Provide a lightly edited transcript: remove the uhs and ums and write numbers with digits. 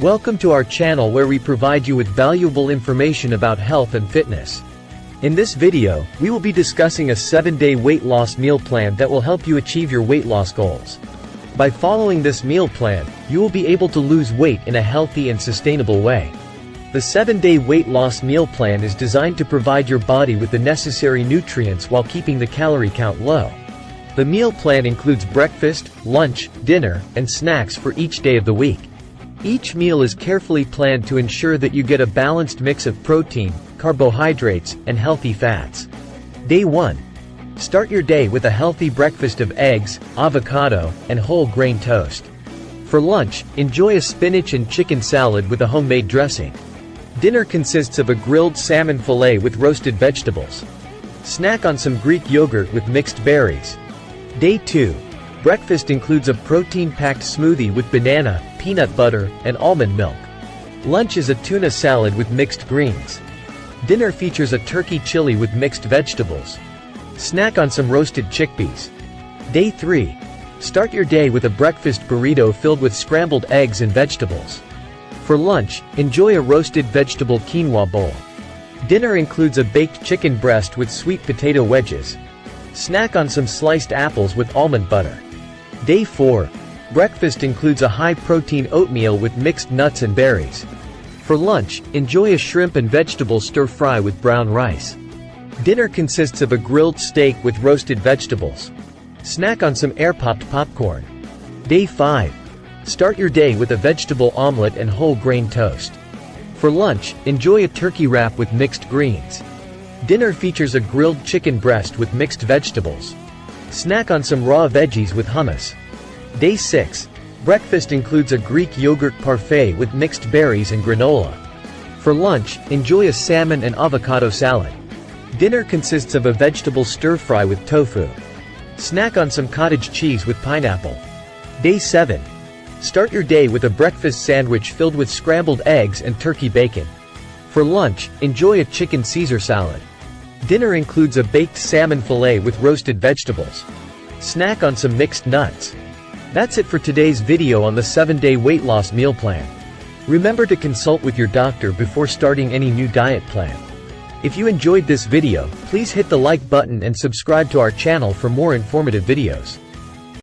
Welcome to our channel where we provide you with valuable information about health and fitness. In this video, we will be discussing a 7-day weight loss meal plan that will help you achieve your weight loss goals. By following this meal plan, you will be able to lose weight in a healthy and sustainable way. The 7-day weight loss meal plan is designed to provide your body with the necessary nutrients while keeping the calorie count low. The meal plan includes breakfast, lunch, dinner, and snacks for each day of the week. Each meal is carefully planned to ensure that you get a balanced mix of protein, carbohydrates, and healthy fats. Day 1. Start your day with a healthy breakfast of eggs, avocado, and whole grain toast. For lunch, enjoy a spinach and chicken salad with a homemade dressing. Dinner consists of a grilled salmon fillet with roasted vegetables. Snack on some Greek yogurt with mixed berries. Day 2. Breakfast includes a protein-packed smoothie with banana, peanut butter, and almond milk. Lunch is a tuna salad with mixed greens. Dinner features a turkey chili with mixed vegetables. Snack on some roasted chickpeas. Day 3. Start your day with a breakfast burrito filled with scrambled eggs and vegetables. For lunch, enjoy a roasted vegetable quinoa bowl. Dinner includes a baked chicken breast with sweet potato wedges. Snack on some sliced apples with almond butter. Day 4. Breakfast includes a high-protein oatmeal with mixed nuts and berries. For lunch, enjoy a shrimp and vegetable stir-fry with brown rice. Dinner consists of a grilled steak with roasted vegetables. Snack on some air-popped popcorn. Day 5. Start your day with a vegetable omelet and whole grain toast. For lunch, enjoy a turkey wrap with mixed greens. Dinner features a grilled chicken breast with mixed vegetables. Snack on some raw veggies with hummus. Day 6. Breakfast includes a Greek yogurt parfait with mixed berries and granola. For lunch, enjoy a salmon and avocado salad. Dinner consists of a vegetable stir-fry with tofu. Snack on some cottage cheese with pineapple. Day 7. Start your day with a breakfast sandwich filled with scrambled eggs and turkey bacon. For lunch, enjoy a chicken Caesar salad. Dinner includes a baked salmon fillet with roasted vegetables. Snack on some mixed nuts. That's it for today's video on the 7-day weight loss meal plan. Remember to consult with your doctor before starting any new diet plan. If you enjoyed this video, please hit the like button and subscribe to our channel for more informative videos.